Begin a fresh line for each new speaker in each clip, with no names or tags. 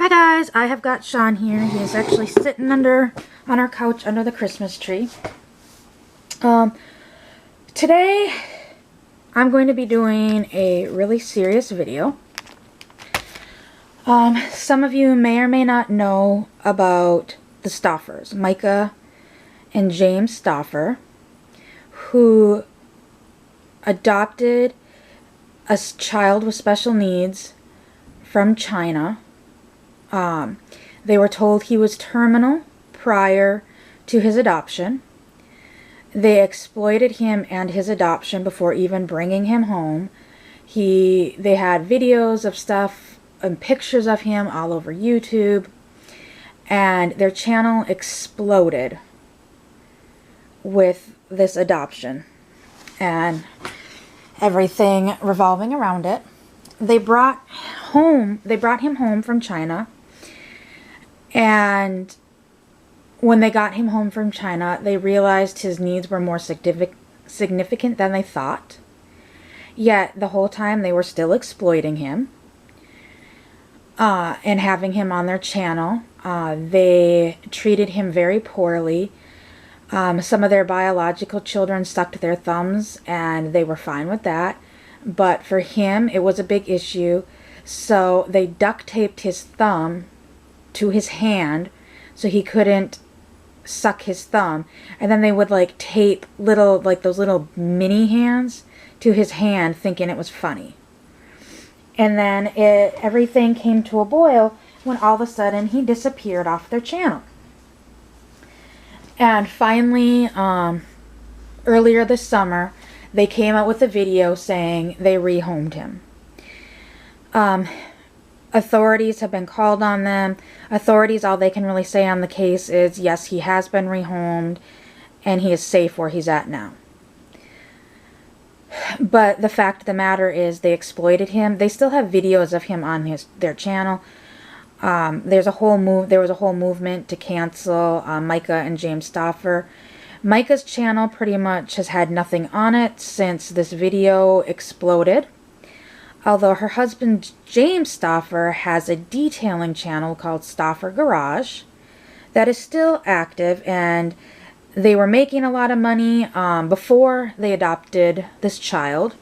Hi guys, I have got Sean here. He is actually sitting on our couch under the Christmas tree. Today I'm going to be doing a really serious video. Some of you may or may not know about the Stoffers, Micah and James Stoffer, who adopted a child with special needs from China. They were told he was terminal prior to his adoption. They exploited him and his adoption before even bringing him home. They had videos of stuff and pictures of him all over YouTube, and their channel exploded with this adoption and everything revolving around it. They brought him home from China, and when they got him home from China, they realized his needs were more significant than they thought. Yet the whole time they were still exploiting him and having him on their channel. They treated him very poorly. Some of their biological children stuck to their thumbs, and they were fine with that. But for him, it was a big issue. So they duct taped his thumb to his hand so he couldn't suck his thumb. And then they would like tape those little mini hands to his hand, thinking it was funny. And then everything came to a boil when all of a sudden he disappeared off their channel. And finally, earlier this summer, they came out with a video saying they rehomed him. Authorities have been called on them. Authorities, all they can really say on the case is, yes, he has been rehomed and he is safe where he's at now. But the fact of the matter is they exploited him. They still have videos of him on their channel. There was a whole movement to cancel Micah and James Stoffer. Micah's channel pretty much has had nothing on it since this video exploded. Although her husband James Stoffer has a detailing channel called Stoffer Garage that is still active, and they were making a lot of money before they adopted this child.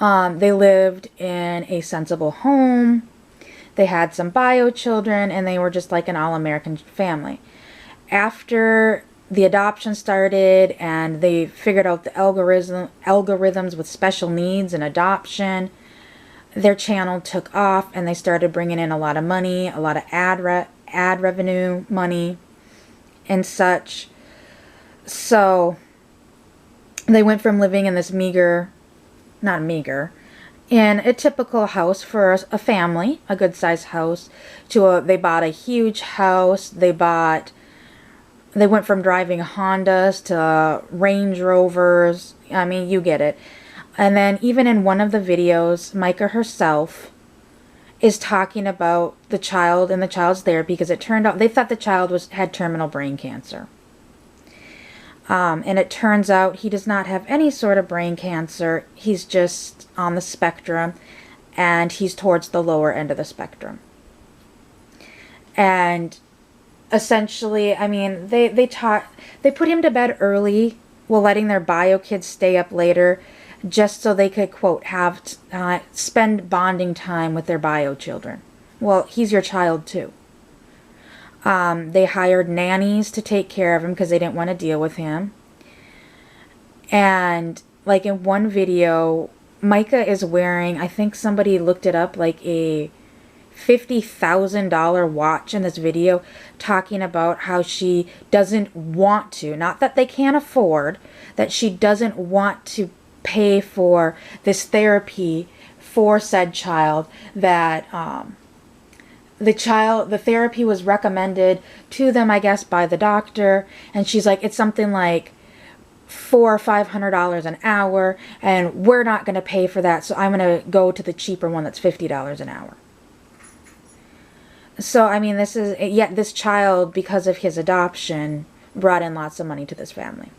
They lived in a sensible home. They had some bio children, and they were just like an all-American family. After the adoption started and they figured out the algorithms with special needs and adoption, their channel took off and they started bringing in a lot of money, a lot of ad revenue money and such. So they went from living in this in a typical house for a family, a good-sized house, to they bought a huge house. They went from driving Hondas to Range Rovers. I mean, you get it. And then even in one of the videos, Micah herself is talking about the child and the child's therapy, because it turned out they thought the child had terminal brain cancer. And it turns out he does not have any sort of brain cancer. He's just on the spectrum, and he's towards the lower end of the spectrum. And essentially, I mean, they put him to bed early while letting their bio kids stay up later, just so they could, quote, spend bonding time with their bio children. Well, he's your child too. They hired nannies to take care of him because they didn't want to deal with him. And like in one video, Micah is wearing, I think somebody looked it up, like a $50,000 watch in this video, talking about how she doesn't want to, not that they can't afford, that she doesn't want to pay for this therapy for said child, that the therapy was recommended to them, I guess, by the doctor, and she's like, it's something like $400 or $500 an hour, and we're not going to pay for that, so I'm going to go to the cheaper one that's $50 an hour. So, I mean, yet this child, because of his adoption, brought in lots of money to this family.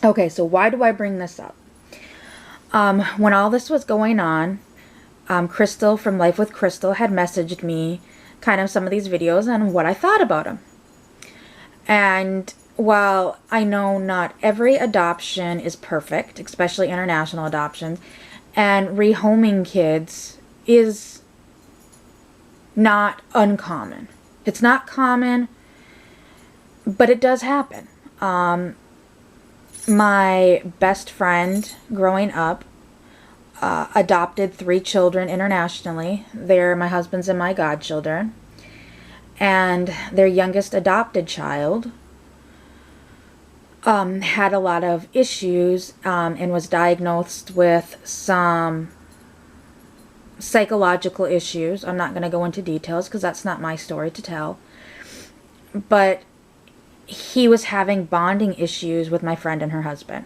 Okay, so why do I bring this up? When all this was going on, Crystal from Life with Crystal had messaged me kind of some of these videos and what I thought about them. And while I know not every adoption is perfect, especially international adoptions, and rehoming kids is not uncommon. It's not common, but it does happen. My best friend growing up adopted 3 children internationally. They're my husband's and my godchildren. And their youngest adopted child had a lot of issues and was diagnosed with some psychological issues. I'm not going to go into details because that's not my story to tell. But he was having bonding issues with my friend and her husband.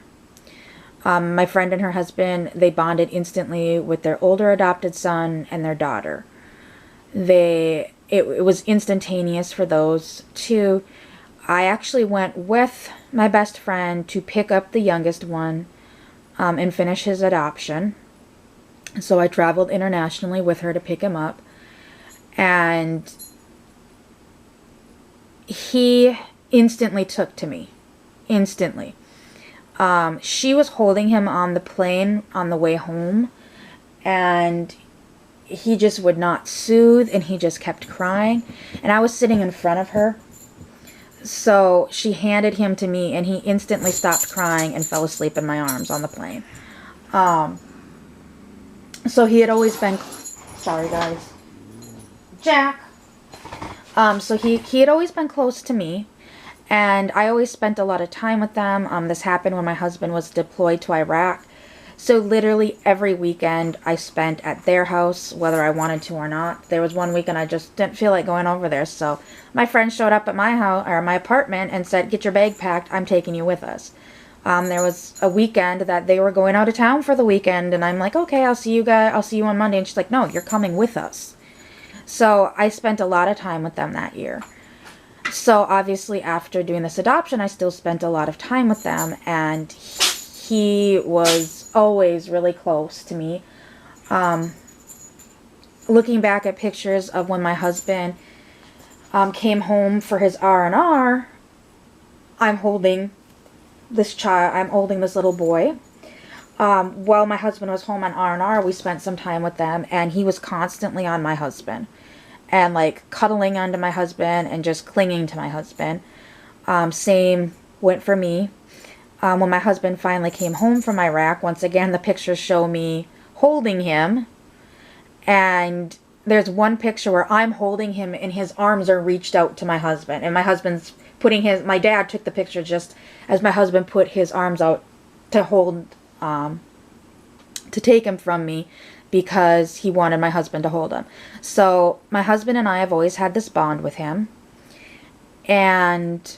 My friend and her husband, they bonded instantly with their older adopted son and their daughter. It was instantaneous for those two. I actually went with my best friend to pick up the youngest one and finish his adoption. So I traveled internationally with her to pick him up. And he instantly took to me. Instantly. She was holding him on the plane on the way home, and he just would not soothe, and he just kept crying. And I was sitting in front of her, so she handed him to me, and he instantly stopped crying and fell asleep in my arms on the plane. So he had always been, sorry guys, Jack. So he had always been close to me. And I always spent a lot of time with them. This happened when my husband was deployed to Iraq. So literally every weekend I spent at their house, whether I wanted to or not. There was one weekend I just didn't feel like going over there. So my friend showed up at my house or my apartment and said, "Get your bag packed. I'm taking you with us." There was a weekend that they were going out of town for the weekend. And I'm like, "Okay, I'll see you guys. I'll see you on Monday." And she's like, "No, you're coming with us." So I spent a lot of time with them that year. So obviously after doing this adoption, I still spent a lot of time with them, and he was always really close to me. Looking back at pictures of when my husband came home for his R&R, I'm holding this child, I'm holding this little boy. While my husband was home on R&R, we spent some time with them, and he was constantly on my husband. And like cuddling onto my husband and just clinging to my husband. Same went for me. When my husband finally came home from Iraq, once again the pictures show me holding him. And there's one picture where I'm holding him and his arms are reached out to my husband. And my husband's putting my dad took the picture just as my husband put his arms out to hold, to take him from me, because he wanted my husband to hold him. So my husband and I have always had this bond with him. And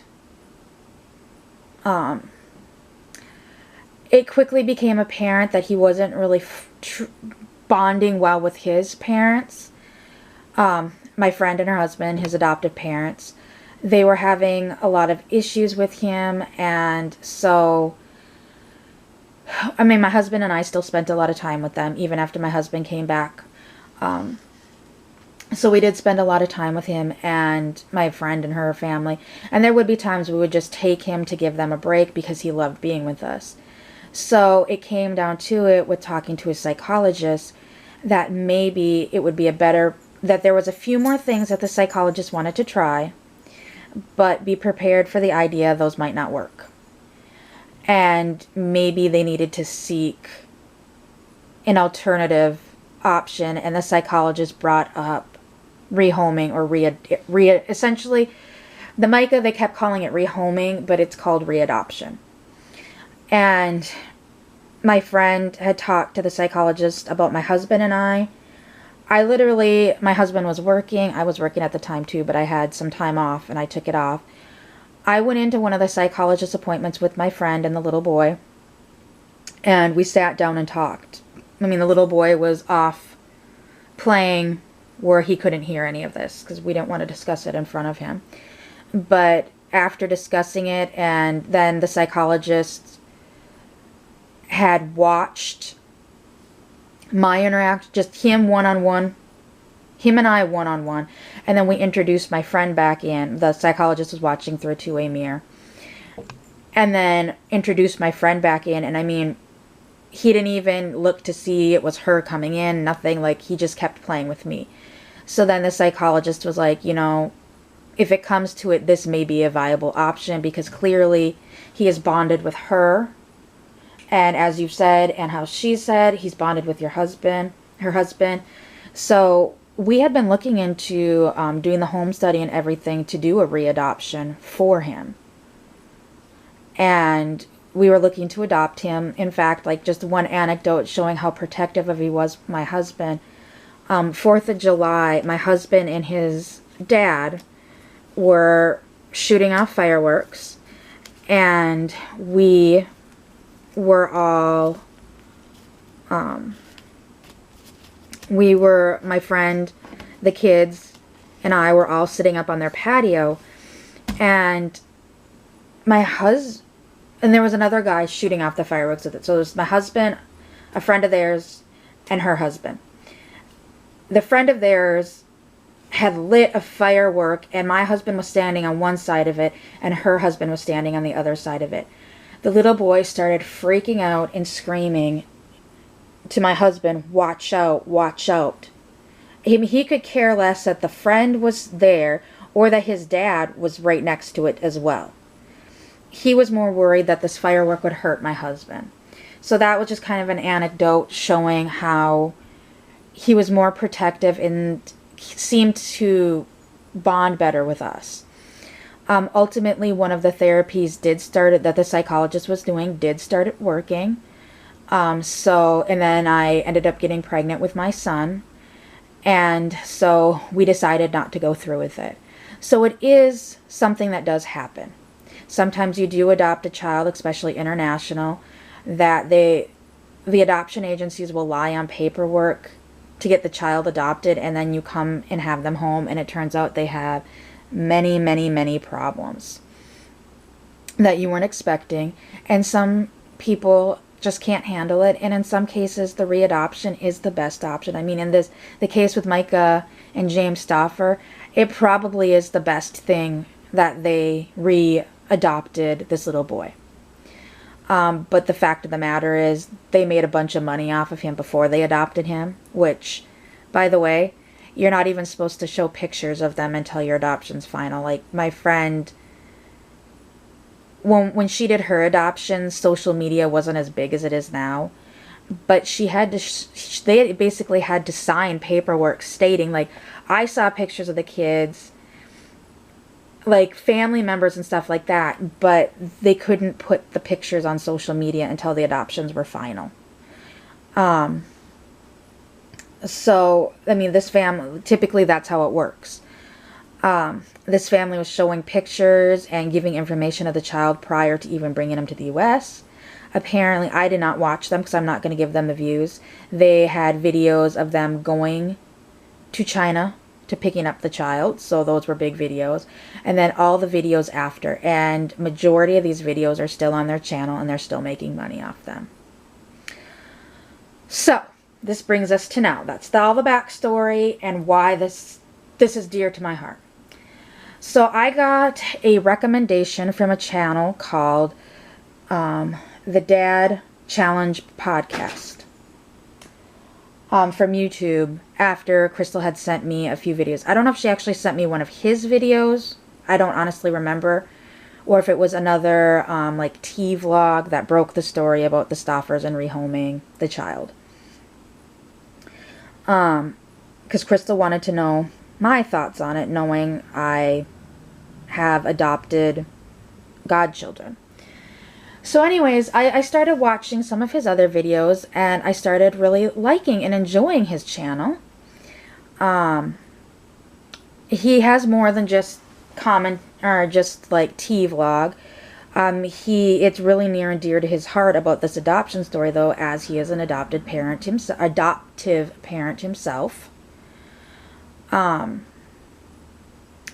it quickly became apparent that he wasn't really bonding well with his parents. My friend and her husband, his adoptive parents, they were having a lot of issues with him. And so I mean, my husband and I still spent a lot of time with them, even after my husband came back. So we did spend a lot of time with him and my friend and her family. And there would be times we would just take him to give them a break because he loved being with us. So it came down to it with talking to a psychologist that maybe it would be that there was a few more things that the psychologist wanted to try, but be prepared for the idea those might not work. And maybe they needed to seek an alternative option, and the psychologist brought up rehoming or essentially, the MICA, they kept calling it rehoming, but it's called readoption. And my friend had talked to the psychologist about my husband and I. My husband was working, I was working at the time too, but I had some time off and I took it off. I went into one of the psychologist appointments with my friend and the little boy, and we sat down and talked. I mean, the little boy was off playing where he couldn't hear any of this because we didn't want to discuss it in front of him. But after discussing it, and then the psychologist had watched my interaction, just him one-on-one, him and I one-on-one, and then we introduced my friend back in. The psychologist was watching through a two-way mirror. And then introduced my friend back in, and I mean, he didn't even look to see it was her coming in, nothing, like, he just kept playing with me. So then the psychologist was like, you know, if it comes to it, this may be a viable option, because clearly he is bonded with her. And as you've said, and how she said, he's bonded with your husband, her husband. So we had been looking into doing the home study and everything to do a readoption for him. And we were looking to adopt him. In fact, like, just one anecdote showing how protective of he was, my husband. 4th of July, my husband and his dad were shooting off fireworks. And we were all, my friend, the kids, and I were all sitting up on their patio. And and there was another guy shooting off the fireworks with it. So it was my husband, a friend of theirs, and her husband. The friend of theirs had lit a firework, and my husband was standing on one side of it, and her husband was standing on the other side of it. The little boy started freaking out and screaming to my husband, "Watch out, watch out." He could care less that the friend was there or that his dad was right next to it as well. He was more worried that this firework would hurt my husband. So that was just kind of an anecdote showing how he was more protective and seemed to bond better with us. Ultimately, one of the therapies that the psychologist was doing did start working. And then I ended up getting pregnant with my son. And so we decided not to go through with it. So it is something that does happen. Sometimes you do adopt a child, especially international, that the adoption agencies will lie on paperwork to get the child adopted, and then you come and have them home, and it turns out they have many, many, many problems that you weren't expecting. And some people just can't handle it, and in some cases the readoption is the best option. I mean, in the case with Micah and James Stauffer, it probably is the best thing that they adopted this little boy. But the fact of the matter is they made a bunch of money off of him before they adopted him, which, by the way, you're not even supposed to show pictures of them until your adoption's final. Like, my friend, when she did her adoption, social media wasn't as big as it is now, but she had to, they basically had to sign paperwork stating, like, I saw pictures of the kids, like family members and stuff like that, but they couldn't put the pictures on social media until the adoptions were final. So, I mean, this family, typically that's how it works. This family was showing pictures and giving information of the child prior to even bringing him to the U.S. Apparently, I did not watch them because I'm not going to give them the views. They had videos of them going to China to picking up the child, so those were big videos, and then all the videos after, and majority of these videos are still on their channel, and they're still making money off them. So this brings us to now. That's all the backstory and why this is dear to my heart. So I got a recommendation from a channel called the Dad Challenge Podcast from YouTube, after Crystal had sent me a few videos. I don't know if she actually sent me one of his videos. I don't honestly remember. Or if it was another like tea vlog that broke the story about the Stauffers and rehoming the child. Because Crystal wanted to know my thoughts on it, knowing I have adopted godchildren. So anyways, I started watching some of his other videos, and I started really liking and enjoying his channel. He has more than just comment or just like tea vlog. It's really near and dear to his heart about this adoption story, though, as he is an adoptive parent himself.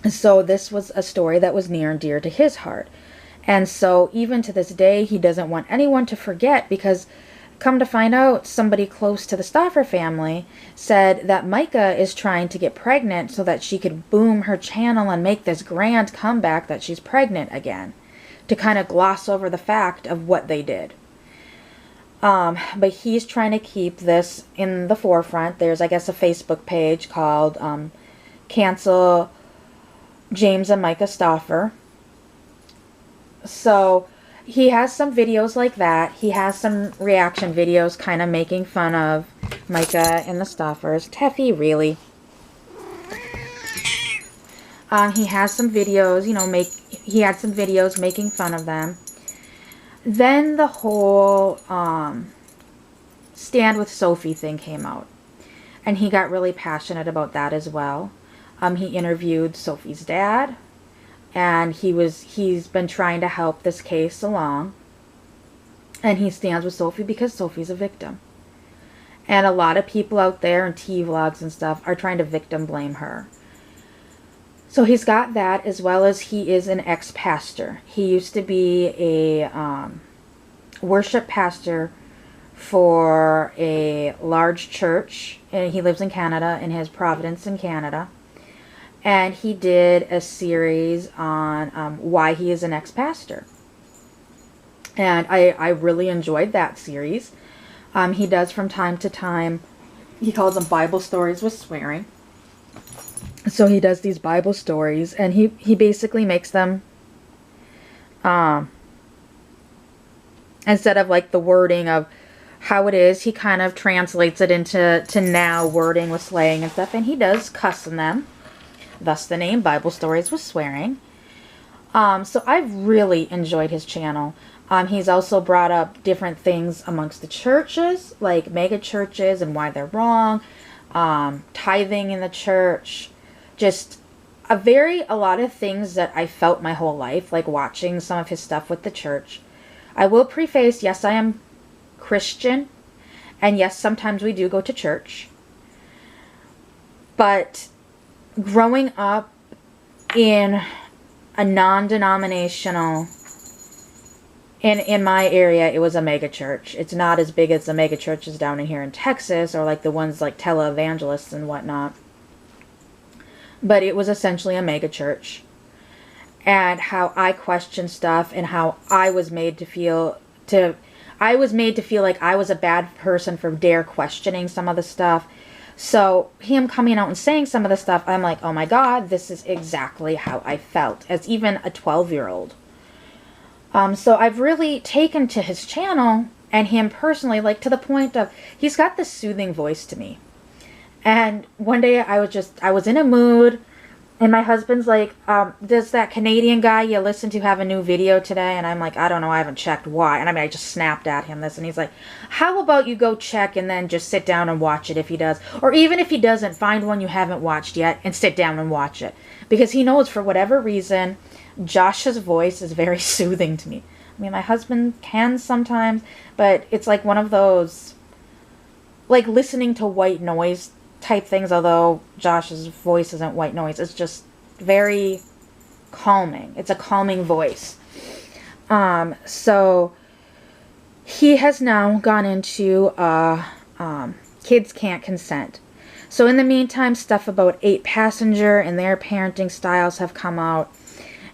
So this was a story that was near and dear to his heart. And so even to this day, he doesn't want anyone to forget, because Come to find out, somebody close to the Stauffer family said that Micah is trying to get pregnant so that she could boom her channel and make this grand comeback that she's pregnant again, to kind of gloss over the fact of what they did. But he's trying to keep this in the forefront. There's, I guess, a Facebook page called Cancel James and Micah Stauffer. So he has some videos like that. He has some reaction videos kind of making fun of Micah and the Stauffers. Teffy, really. He has some videos, you know, he had some videos making fun of them. Then the whole Stand With Sophie thing came out. And he got really passionate about that as well. He interviewed Sophie's dad. And he's been trying to help this case along. And he stands with Sophie because Sophie's a victim. And a lot of people out there in tea vlogs and stuff are trying to victim blame her. So he's got that, as well as he is an ex-pastor. He used to be a worship pastor for a large church. And he lives in Canada, in his Providence in Canada. And he did a series on why he is an ex-pastor. And I really enjoyed that series. He does from time to time, he calls them Bible stories with swearing. So he does these Bible stories, and he basically makes them, instead of like the wording of how it is, he kind of translates it into now wording with slang and stuff. And he does cuss in them. Thus the name Bible Stories with Swearing. So I've really enjoyed his channel. He's also brought up different things amongst the churches, like mega churches and why they're wrong, tithing in the church, just a lot of things that I felt my whole life, like watching some of his stuff with the church. I will preface, yes, I am Christian, and yes, sometimes we do go to church, but growing up in a non-denominational, in my area, it was a mega church. It's not as big as the mega churches down in here in Texas, or like the ones like televangelists and whatnot. But it was essentially a mega church. And how I questioned stuff, and how I was made to feel like I was a bad person for dare questioning some of the stuff. So him coming out and saying some of the stuff, I'm like, oh my God, this is exactly how I felt as even a 12-year-old. So I've really taken to his channel and him personally, like to the point of, he's got this soothing voice to me. And one day I was in a mood, and my husband's like, does that Canadian guy you listen to have a new video today? And I'm like, I don't know, I haven't checked. Why? And I mean, I just snapped at him this, and he's like, how about you go check and then just sit down and watch it if he does? Or even if he doesn't, find one you haven't watched yet and sit down and watch it. Because he knows for whatever reason, Josh's voice is very soothing to me. I mean, my husband can sometimes, but it's like one of those, like listening to white noise type things, although Josh's voice isn't white noise. It's just very calming. It's a calming voice. So he has now gone into kids can't consent. So in the meantime, stuff about 8Passenger and their parenting styles have come out,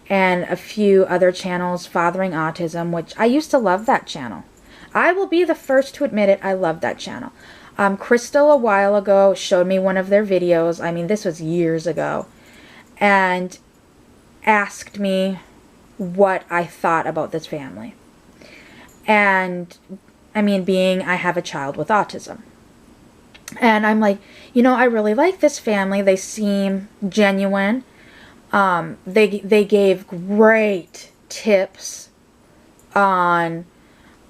and a few other channels, Fathering Autism, which I used to love that channel. I will be the first to admit it, I love that channel. Crystal a while ago showed me one of their videos, I mean this was years ago, and asked me what I thought about this family. And I mean, I have a child with autism. And I'm like, you know, I really like this family. They seem genuine. They gave great tips on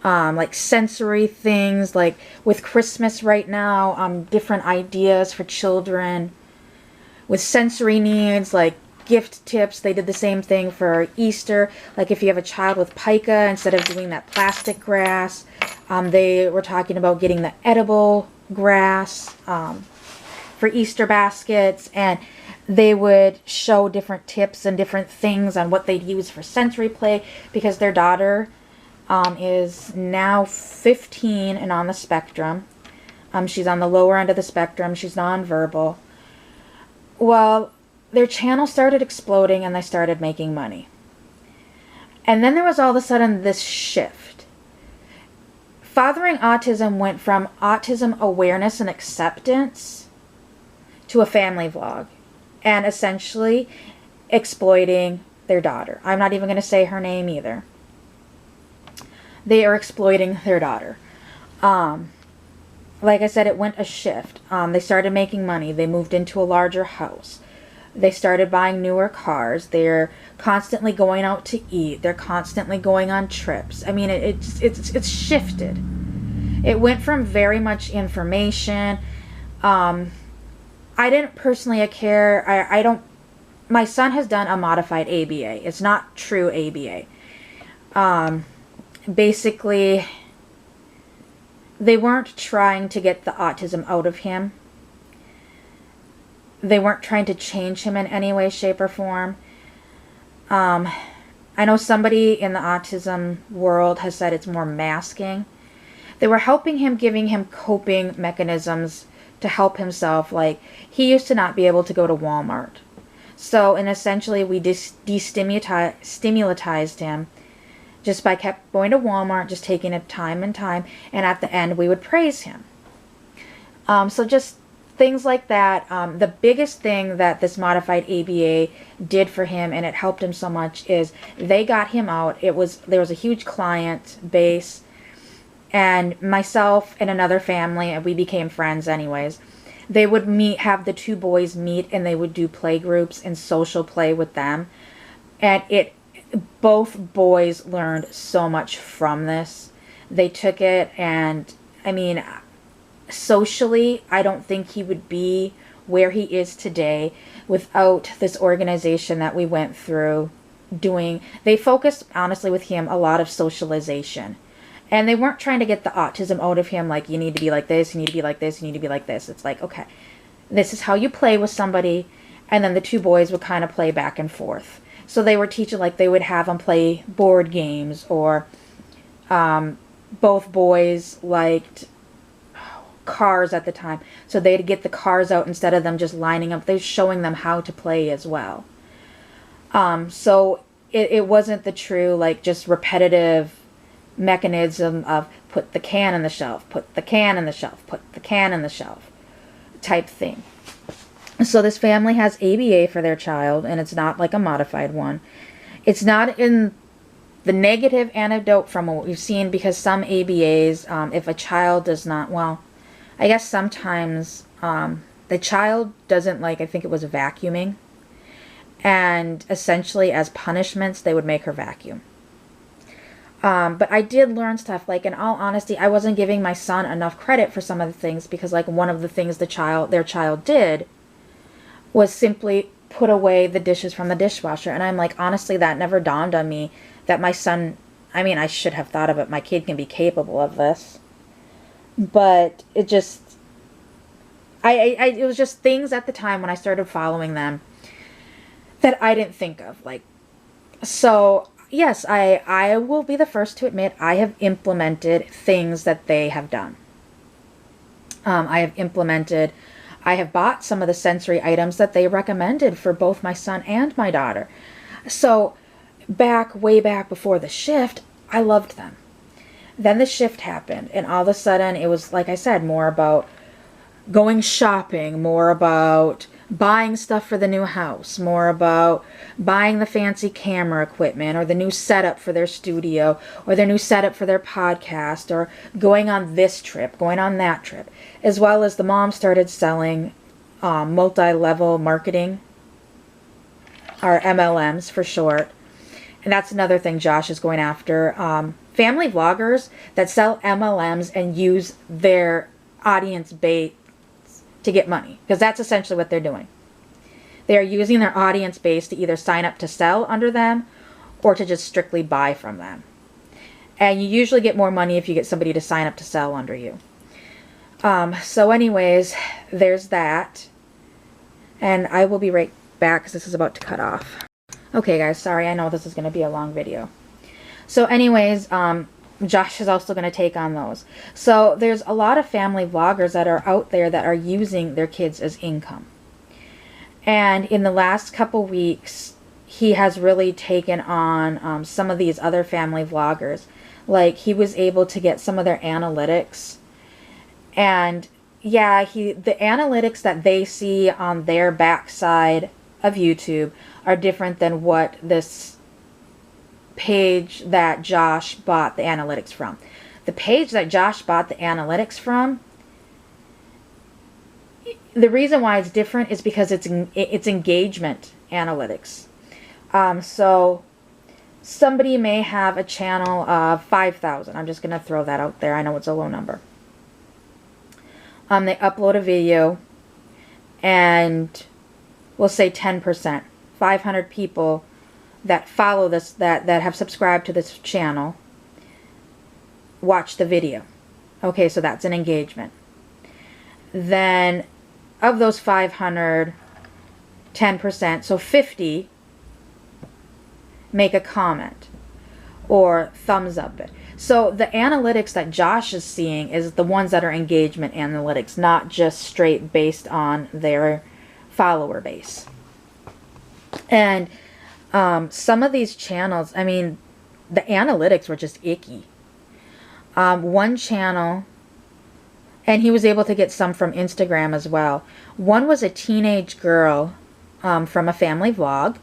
like sensory things, like with Christmas right now, different ideas for children with sensory needs, like gift tips. They did the same thing for Easter. Like if you have a child with pica, instead of doing that plastic grass, they were talking about getting the edible grass for Easter baskets, and they would show different tips and different things on what they'd use for sensory play, because their daughter is now 15 and on the spectrum. She's on the lower end of the spectrum. She's nonverbal. Well, their channel started exploding and they started making money. And then there was all of a sudden this shift. Fathering Autism went from autism awareness and acceptance to a family vlog, and essentially exploiting their daughter. I'm not even going to say her name either. They are exploiting their daughter. Like I said, it went a shift. They started making money. They moved into a larger house. They started buying newer cars. They're constantly going out to eat. They're constantly going on trips. I mean, it's shifted. It went from very much information. I didn't personally care. I don't. My son has done a modified ABA. It's not true ABA. Basically, they weren't trying to get the autism out of him. They weren't trying to change him in any way, shape, or form. I know somebody in the autism world has said it's more masking. They were helping him, giving him coping mechanisms to help himself. Like, he used to not be able to go to Walmart. So, and essentially we destimulitized him just by kept going to Walmart, just taking it time and time, and at the end we would praise him. So just things like that. The biggest thing that this modified ABA did for him, and it helped him so much, is they got him out. There was a huge client base, and myself and another family, and we became friends anyways. They would have the two boys meet, and they would do play groups and social play with them. And both boys learned so much from this. They took it, and I mean, socially, I don't think he would be where he is today without this organization that we went through doing. They focused, honestly, with him, a lot of socialization. And they weren't trying to get the autism out of him, like, you need to be like this, you need to be like this, you need to be like this. It's like, okay, this is how you play with somebody. And then the two boys would kind of play back and forth. So they were teaching, like, they would have them play board games, or both boys liked cars at the time. So they'd get the cars out instead of them just lining up. They're showing them how to play as well. So it wasn't the true, like, just repetitive mechanism of put the can on the shelf, put the can on the shelf, put the can on the shelf type thing. So this family has ABA for their child, and it's not like a modified one. It's not in the negative anecdote from what we've seen, because some ABAs, if a child does not, well, I guess sometimes the child doesn't, like, I think it was vacuuming, and essentially as punishments they would make her vacuum. But I did learn stuff, like, in all honesty, I wasn't giving my son enough credit for some of the things, because, like, one of the things their child did was simply put away the dishes from the dishwasher. And I'm like, honestly, that never dawned on me that my son, I mean, I should have thought of it. My kid can be capable of this. But it just, it was just things at the time when I started following them that I didn't think of. Like, so yes, I will be the first to admit I have implemented things that they have done. I have bought some of the sensory items that they recommended for both my son and my daughter. So way back before the shift, I loved them. Then the shift happened, and all of a sudden it was, like I said, more about going shopping, more about buying stuff for the new house, more about buying the fancy camera equipment, or the new setup for their studio, or their new setup for their podcast, or going on this trip, going on that trip. As well as the mom started selling multi-level marketing, or MLMs for short. And that's another thing Josh is going after. Family vloggers that sell MLMs and use their audience base to get money, because that's essentially what they're doing. They are using their audience base to either sign up to sell under them or to just strictly buy from them. And you usually get more money if you get somebody to sign up to sell under you. So anyways, there's that. And I will be right back because this is about to cut off. Okay guys, sorry, I know this is going to be a long video. So anyways, Josh is also going to take on those. So there's a lot of family vloggers that are out there that are using their kids as income. And in the last couple weeks, he has really taken on some of these other family vloggers. Like, he was able to get some of their analytics. And yeah, the analytics that they see on their backside of YouTube are different than what this page that Josh bought the analytics from. The page that Josh bought the analytics from, the reason why it's different is because it's engagement analytics. So somebody may have a channel of 5,000. I'm just going to throw that out there. I know it's a low number. They upload a video, and we'll say 10%, 500 people that follow this, that have subscribed to this channel, watch the video. Okay, so that's an engagement. Then of those 500, 10%, so 50 make a comment or thumbs up it. So the analytics that Josh is seeing is the ones that are engagement analytics, not just straight based on their follower base. And some of these channels, I mean, the analytics were just icky. One channel, and he was able to get some from Instagram as well. One was a teenage girl from a family vlog.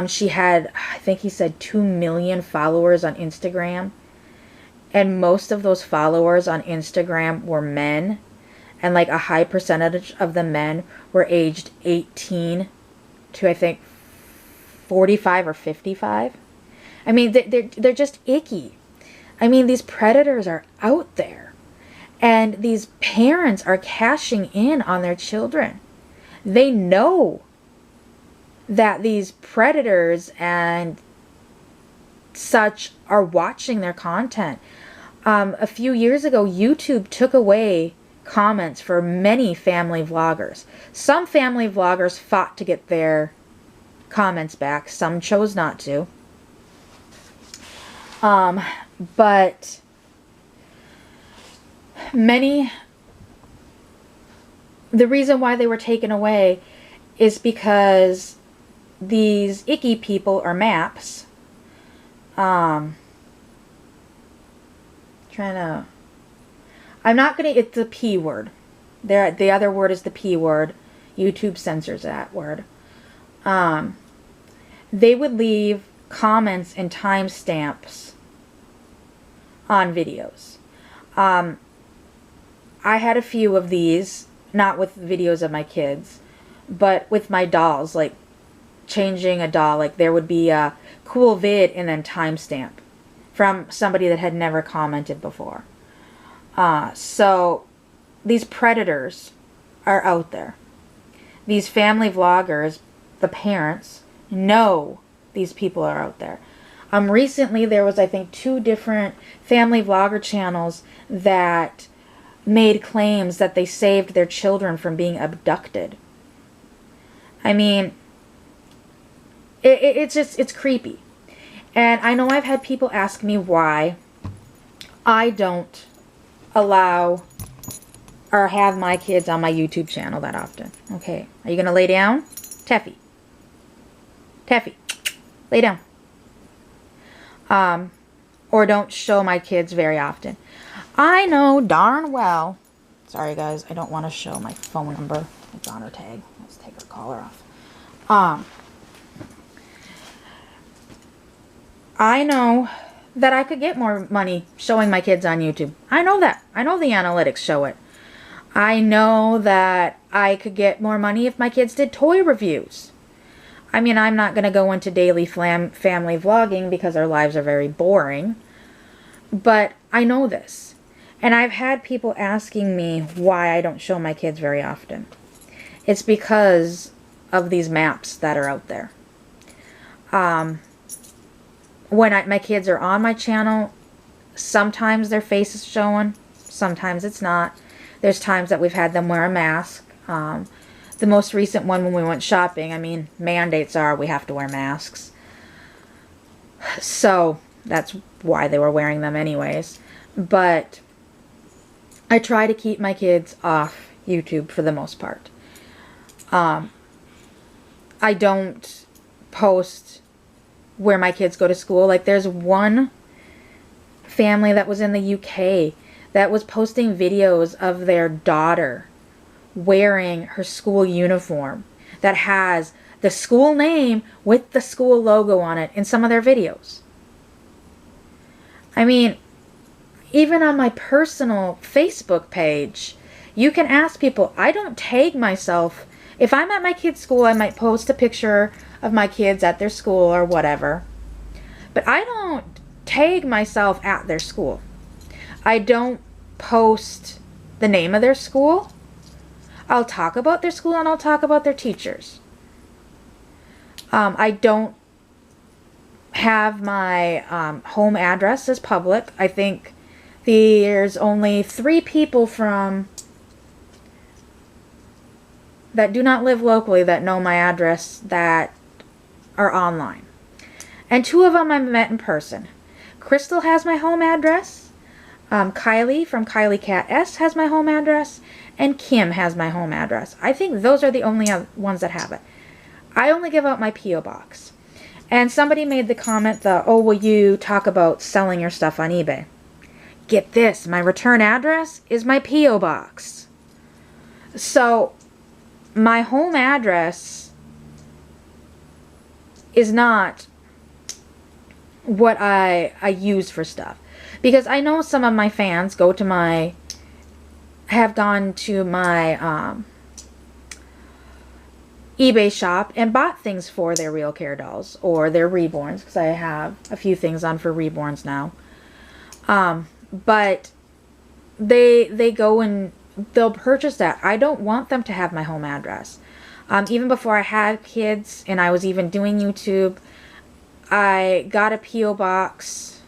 She had, I think he said, 2 million followers on Instagram. And most of those followers on Instagram were men. And like a high percentage of the men were aged 18 to, I think, 45 or 55. I mean, they're just icky. I mean, these predators are out there. And these parents are cashing in on their children. They know that these predators and such are watching their content. A few years ago, YouTube took away comments for many family vloggers. Some family vloggers fought to get their comments back. Some chose not to. But many, the reason why they were taken away is because these icky people or maps, it's a P word. The other word is the P word. YouTube censors that word. They would leave comments and timestamps on videos. I had a few of these, not with videos of my kids, but with my dolls, like changing a doll. Like there would be a cool vid and then timestamp from somebody that had never commented before. So these predators are out there. These family vloggers, the parents, know these people are out there. Recently there was, I think, 2 different family vlogger channels that made claims that they saved their children from being abducted. I mean, it's creepy. And I know I've had people ask me why I don't allow or have my kids on my YouTube channel that often. Okay, are you going to lay down? Teffy. Teffy, lay down. Or don't show my kids very often. I know darn well. Sorry guys, I don't want to show my phone number. It's on her tag. Let's take her collar off. I know that I could get more money showing my kids on YouTube. I know that. I know the analytics show it. I know that I could get more money if my kids did toy reviews. I mean, I'm not going to go into daily family vlogging because our lives are very boring. But I know this. And I've had people asking me why I don't show my kids very often. It's because of these maps that are out there. When my kids are on my channel, sometimes their face is showing, sometimes it's not. There's times that we've had them wear a mask. The most recent one when we went shopping, I mean, mandates are we have to wear masks. So that's why they were wearing them anyways. But I try to keep my kids off YouTube for the most part. I don't post where my kids go to school. Like, there's one family that was in the UK that was posting videos of their daughter wearing her school uniform that has the school name with the school logo on it in some of their videos. I mean, even on my personal Facebook page, you can ask people. I don't tag myself. If I'm at my kid's school, I might post a picture of my kids at their school or whatever. But I don't tag myself at their school. I don't post the name of their school. I'll talk about their school and I'll talk about their teachers. I don't have my home address as public. I think there's only 3 people that do not live locally that know my address that are online. And 2 of them I met in person. Crystal has my home address. Kylie from Kylie Cat S has my home address. And Kim has my home address. I think those are the only ones that have it. I only give out my P.O. box. And somebody made the comment that, oh, will you talk about selling your stuff on eBay? Get this, my return address is my P.O. box. So, my home address is not what I use for stuff. Because I know some of my fans have gone to my eBay shop and bought things for their Real Care dolls or their Reborns, because I have a few things on for Reborns now. But they go and they'll purchase that. I don't want them to have my home address. Even before I had kids and I was even doing YouTube, I got a P.O. box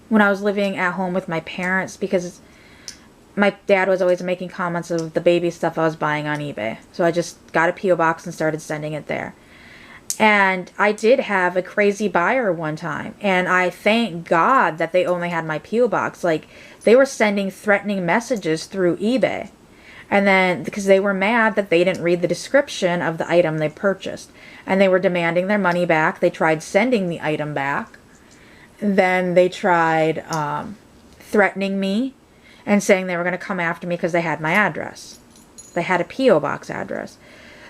when I was living at home with my parents, because my dad was always making comments of the baby stuff I was buying on eBay. So I just got a P.O. box and started sending it there. And I did have a crazy buyer one time. And I thank God that they only had my P.O. box. Like, they were sending threatening messages through eBay. And then, because they were mad that they didn't read the description of the item they purchased. And they were demanding their money back. They tried sending the item back. Then they tried threatening me and saying they were going to come after me because they had my address. They had a P.O. box address.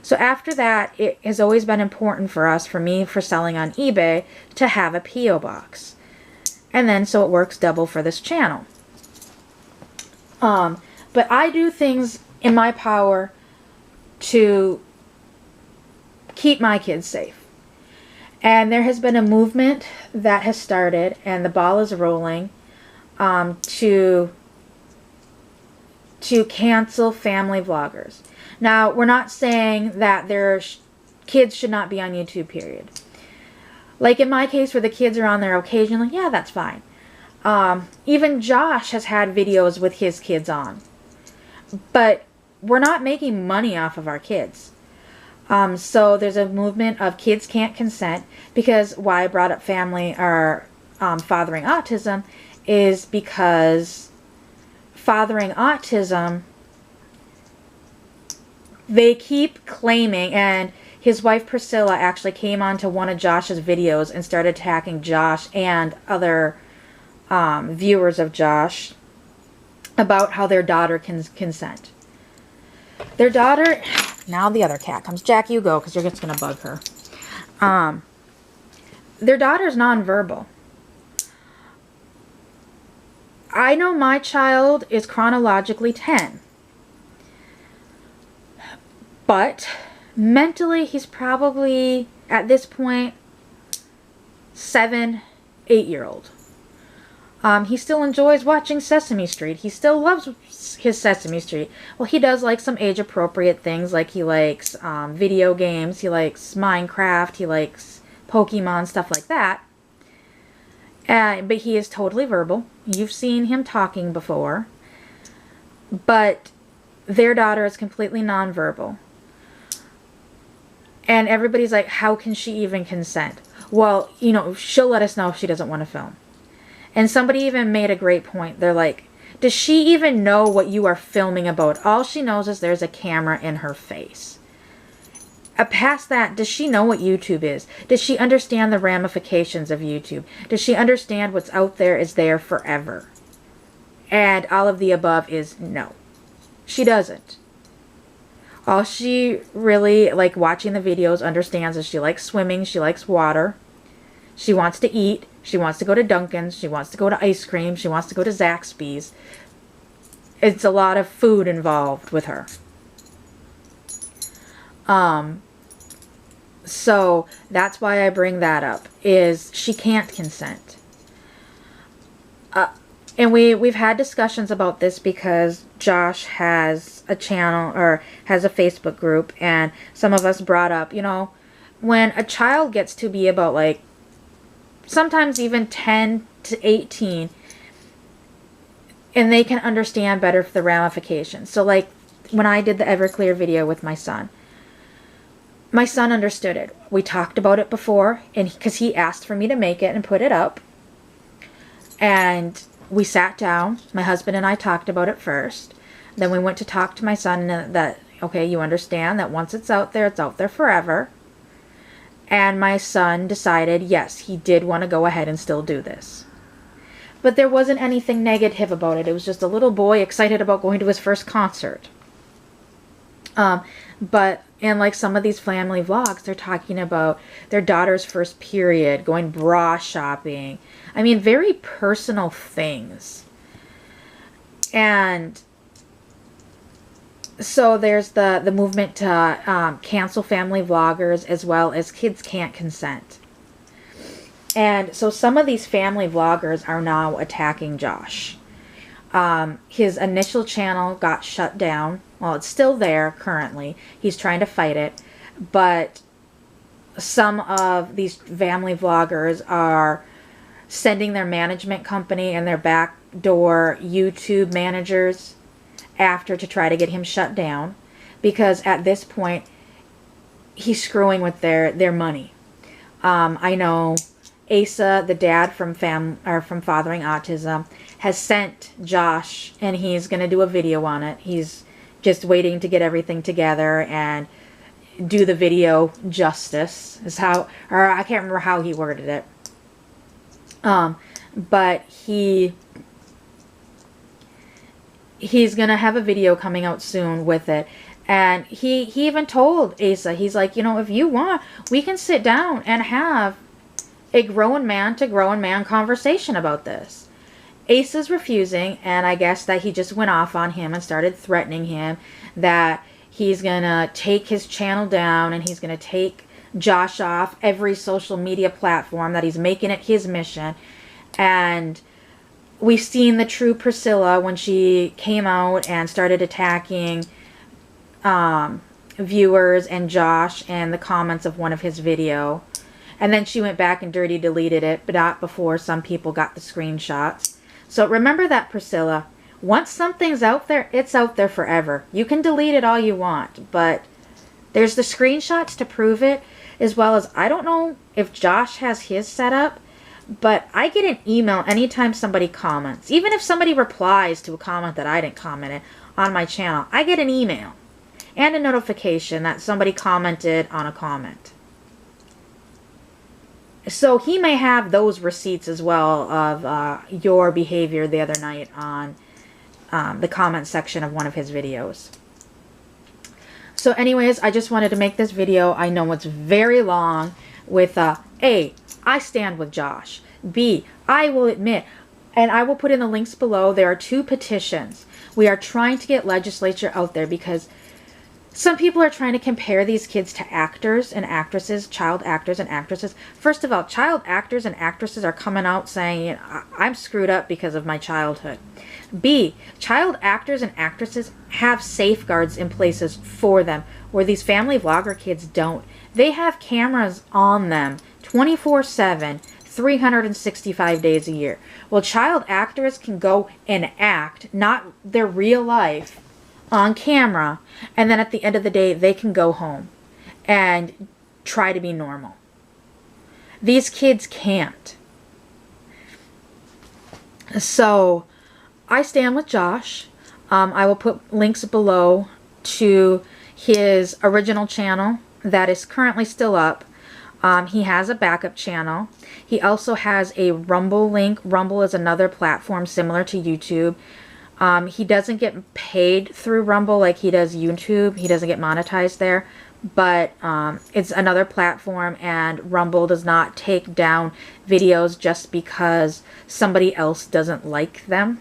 So after that, it has always been important for me, for selling on eBay, to have a P.O. box. And then, so it works double for this channel. But I do things in my power to keep my kids safe. And there has been a movement that has started, and the ball is rolling, to cancel family vloggers. Now, we're not saying that their kids should not be on YouTube, period. Like in my case, where the kids are on there occasionally, yeah, that's fine. Even Josh has had videos with his kids on. But we're not making money off of our kids. So there's a movement of kids can't consent, because why I brought up family or fathering autism is because fathering autism, they keep claiming, and his wife Priscilla actually came onto one of Josh's videos and started attacking Josh and other viewers of Josh about how their daughter can consent. Their daughter, now the other cat comes. Jack, you go, because you're just going to bug her. Their daughter's nonverbal. I know my child is chronologically 10. But mentally, he's probably, at this point, 7, 8-year-old. He still enjoys watching Sesame Street. He still loves his Sesame Street. Well, he does like some age-appropriate things, like he likes video games, he likes Minecraft, he likes Pokemon, stuff like that. But he is totally verbal. You've seen him talking before. But their daughter is completely nonverbal. And everybody's like, how can she even consent? Well, you know, she'll let us know if she doesn't want to film. And somebody even made a great point. They're like, does she even know what you are filming about? All she knows is there's a camera in her face. Past that, does she know what YouTube is? Does she understand the ramifications of YouTube? Does she understand what's out there is there forever? And all of the above is no. She doesn't. All she really, like watching the videos, understands is she likes swimming, she likes water, she wants to eat, she wants to go to Dunkin's, she wants to go to ice cream, she wants to go to Zaxby's. It's a lot of food involved with her. So that's why I bring that up, is she can't consent. And we've had discussions about this because Josh has a channel, or has a Facebook group, and some of us brought up, you know, when a child gets to be about like, sometimes even 10 to 18, and they can understand better the ramifications. So like when I did the Everclear video with my son understood it. We talked about it before, and because he asked for me to make it and put it up. And we sat down, my husband and I talked about it first. Then we went to talk to my son that, okay, you understand that once it's out there forever. And my son decided, yes, he did want to go ahead and still do this. But there wasn't anything negative about it. It was just a little boy excited about going to his first concert. But in like some of these family vlogs, they're talking about their daughter's first period, going bra shopping. I mean, very personal things. And so there's the movement to cancel family vloggers, as well as kids can't consent. And so some of these family vloggers are now attacking Josh. His initial channel got shut down. Well, it's still there currently. He's trying to fight it. But some of these family vloggers are sending their management company and their backdoor YouTube managers after to try to get him shut down. Because at this point, he's screwing with their money. I know Asa, the dad from Fathering Autism, has sent Josh, and he's going to do a video on it. He's just waiting to get everything together and do the video justice, is how, or I can't remember how he worded it. But he's going to have a video coming out soon with it. And he even told Asa, he's like, you know, if you want, we can sit down and have a grown man to grown man conversation about this. Asa's refusing, and I guess that he just went off on him and started threatening him that he's gonna take his channel down and he's gonna take Josh off every social media platform, that he's making it his mission. And we've seen the true Priscilla when she came out and started attacking viewers and Josh and the comments of one of his video. And then she went back and dirty deleted it, but not before some people got the screenshots. So remember that, Priscilla. Once something's out there, it's out there forever. You can delete it all you want, but there's the screenshots to prove it, as well as, I don't know if Josh has his set up, but I get an email anytime somebody comments. Even if somebody replies to a comment that I didn't comment it on my channel, I get an email and a notification that somebody commented on a comment. So he may have those receipts as well of your behavior the other night on the comment section of one of his videos. So anyways, I just wanted to make this video. I know it's very long with A, I stand with Josh. B, I will admit, and I will put in the links below, there are 2 petitions. We are trying to get legislature out there because some people are trying to compare these kids to actors and actresses, child actors and actresses. First of all, child actors and actresses are coming out saying, you know, I'm screwed up because of my childhood. B, child actors and actresses have safeguards in places for them where these family vlogger kids don't. They have cameras on them 24/7, 365 days a year. Well, child actors can go and act, not their real life, on camera, and then at the end of the day they can go home and try to be normal. These kids can't. So I stand with Josh. I will put links below to his original channel that is currently still up. He has a backup channel. He also has a Rumble link. Rumble is another platform similar to YouTube. He doesn't get paid through Rumble like he does YouTube. He doesn't get monetized there. But it's another platform, and Rumble does not take down videos just because somebody else doesn't like them.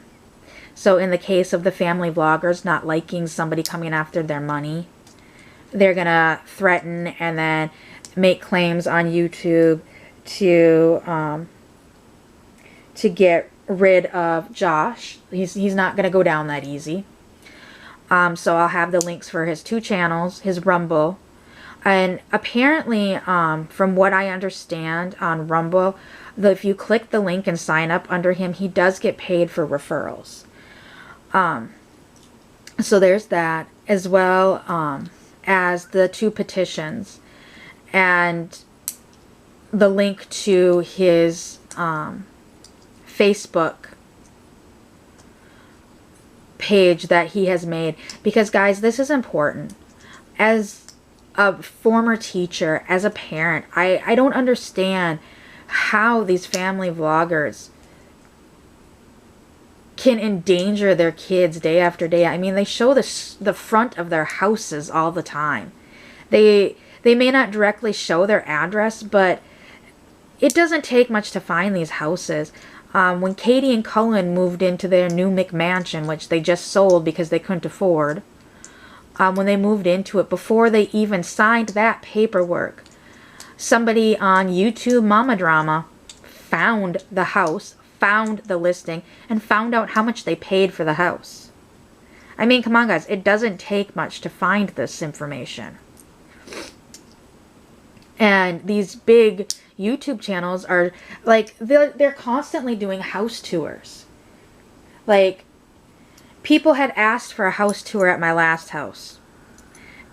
So in the case of the family vloggers not liking somebody coming after their money, they're going to threaten and then make claims on YouTube to get rid of Josh. He's not going to go down that easy. So I'll have the links for his 2 channels, his Rumble. And apparently, from what I understand on Rumble, if you click the link and sign up under him, he does get paid for referrals. So there's that, as well as the 2 petitions and the link to his Facebook page that he has made. Because guys, this is important. As a former teacher, as a parent, I don't understand how these family vloggers can endanger their kids day after day. I mean, they show the front of their houses all the time. They may not directly show their address, but it doesn't take much to find these houses. When Katie and Cullen moved into their new McMansion, which they just sold because they couldn't afford, when they moved into it, before they even signed that paperwork, somebody on YouTube Mama Drama found the house, found the listing, and found out how much they paid for the house. I mean, come on guys, it doesn't take much to find this information. And these big YouTube channels are like, they're constantly doing house tours. Like, people had asked for a house tour at my last house.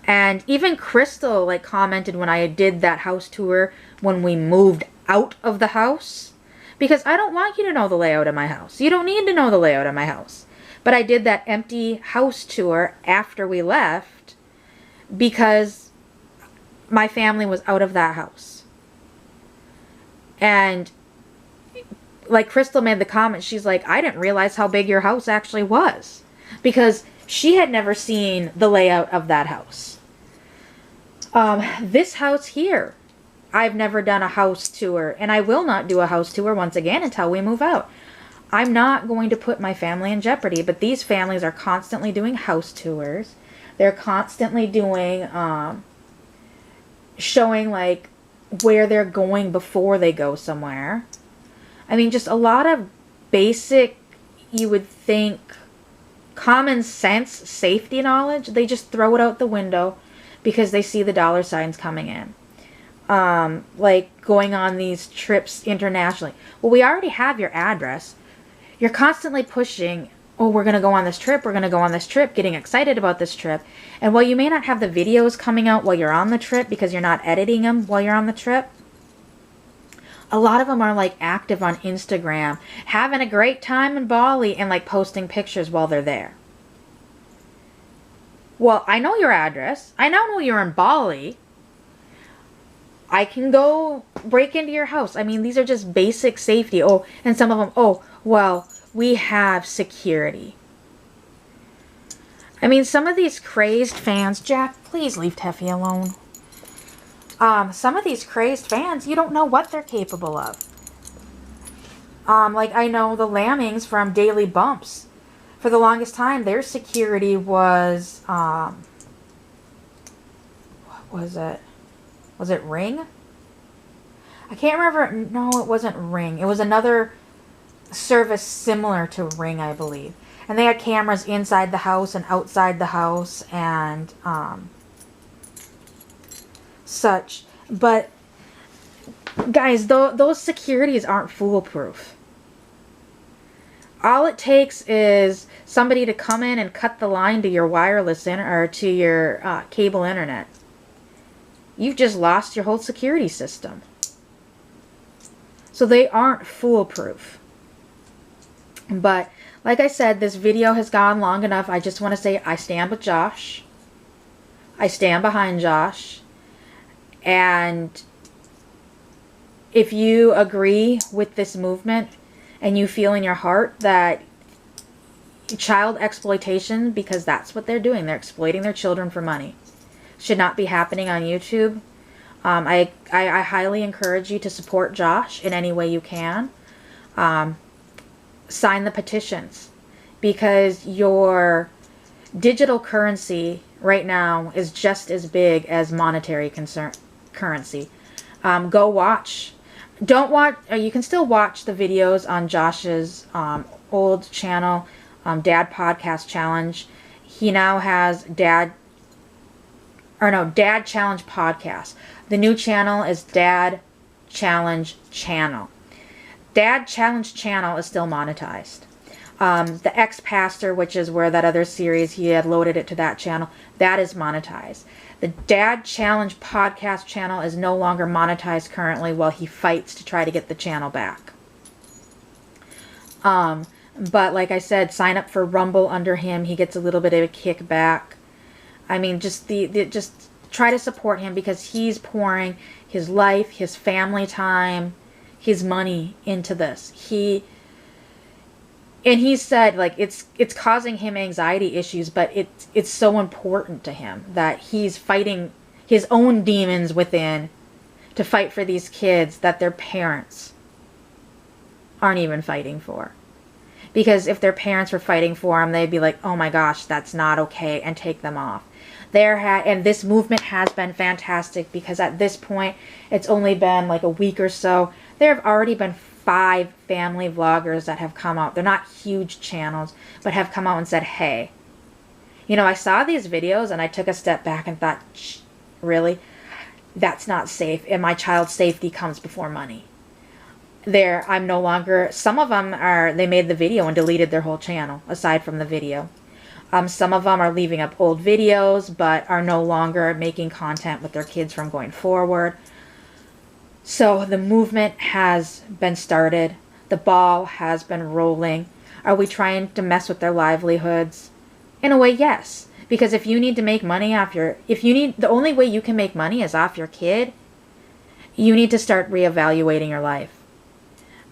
And even Crystal like commented when I did that house tour when we moved out of the house. Because I don't want you to know the layout of my house. You don't need to know the layout of my house. But I did that empty house tour after we left because my family was out of that house. And like Crystal made the comment, she's like, I didn't realize how big your house actually was. Because she had never seen the layout of that house. This house here, I've never done a house tour, and I will not do a house tour once again until we move out. I'm not going to put my family in jeopardy, but these families are constantly doing house tours. They're constantly doing, showing like where they're going before they go somewhere. I mean, just a lot of basic, you would think, common sense safety knowledge, they just throw it out the window because they see the dollar signs coming in. Like going on these trips internationally. Well, we already have your address. You're constantly pushing, oh, we're going to go on this trip, we're going to go on this trip, getting excited about this trip. And while you may not have the videos coming out while you're on the trip because you're not editing them while you're on the trip, a lot of them are like active on Instagram, having a great time in Bali and like posting pictures while they're there. Well, I know your address. I now know you're in Bali. I can go break into your house. I mean, these are just basic safety. Oh, and some of them, oh, well, we have security. I mean, some of these crazed fans, Jack, please leave Teffy alone. Some of these crazed fans, you don't know what they're capable of. Like I know the Lammings from Daily Bumps. For the longest time, their security was, what was it? Was it Ring? I can't remember. No, it wasn't Ring. It was another service similar to Ring, I believe. And they had cameras inside the house and outside the house and such. But guys, those securities aren't foolproof. All it takes is somebody to come in and cut the line to your wireless or to your cable internet. You've just lost your whole security system. So they aren't foolproof. But like I said, this video has gone long enough. I just want to say I stand with Josh. I stand behind Josh. And if you agree with this movement and you feel in your heart that child exploitation, because that's what they're doing, they're exploiting their children for money, should not be happening on YouTube, I highly encourage you to support Josh in any way you can. Sign the petitions, because your digital currency right now is just as big as monetary currency. Go watch. Don't watch. You can still watch the videos on Josh's old channel, Dad Podcast Challenge. He now has Dad Challenge Podcast. The new channel is Dad Challenge Channel. Dad Challenge Channel is still monetized. The Ex-Pastor, which is where that other series, he had loaded it to that channel, that is monetized. The Dad Challenge Podcast channel is no longer monetized currently while he fights to try to get the channel back. But like I said, sign up for Rumble under him. He gets a little bit of a kickback. I mean, just just try to support him, because he's pouring his life, his family time, his money into this. He said, like, it's causing him anxiety issues, but it's so important to him that he's fighting his own demons within to fight for these kids that their parents aren't even fighting for. Because if their parents were fighting for them, they'd be like, oh my gosh, that's not okay, and take them off. And this movement has been fantastic, because at this point, it's only been like a week or so. There have already been 5 family vloggers that have come out. They're not huge channels, but have come out and said, hey, you know, I saw these videos and I took a step back and thought, really? That's not safe. And my child's safety comes before money. I'm no longer, some of them they made the video and deleted their whole channel, aside from the video. Some of them are leaving up old videos, but are no longer making content with their kids from going forward. So the movement has been started. The ball has been rolling. Are we trying to mess with their livelihoods? In a way, yes. Because if you need to make money off the only way you can make money is off your kid, you need to start reevaluating your life.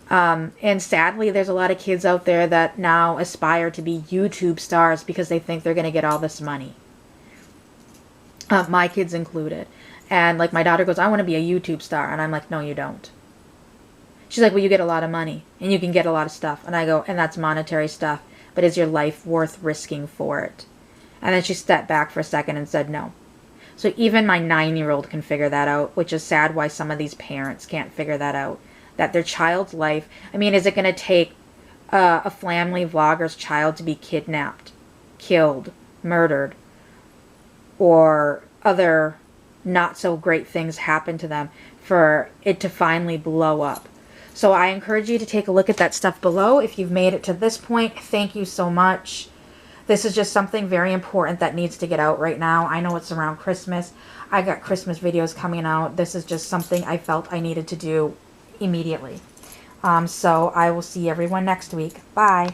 And sadly, there's a lot of kids out there that now aspire to be YouTube stars because they think they're going to get all this money. My kids included. And like my daughter goes, I want to be a YouTube star. And I'm like, no, you don't. She's like, well, you get a lot of money and you can get a lot of stuff. And I go, and that's monetary stuff. But is your life worth risking for it? And then she stepped back for a second and said, no. So even my 9-year-old can figure that out, which is sad why some of these parents can't figure that out. That their child's life, I mean, is it going to take a family vlogger's child to be kidnapped, killed, murdered, or other not so great things happen to them for it to finally blow up? So I encourage you to take a look at that stuff below. If you've made it to this point, thank you so much. This is just something very important that needs to get out right now. I know it's around Christmas. I got Christmas videos coming out. This is just something I felt I needed to do immediately. So I will see everyone next week. Bye.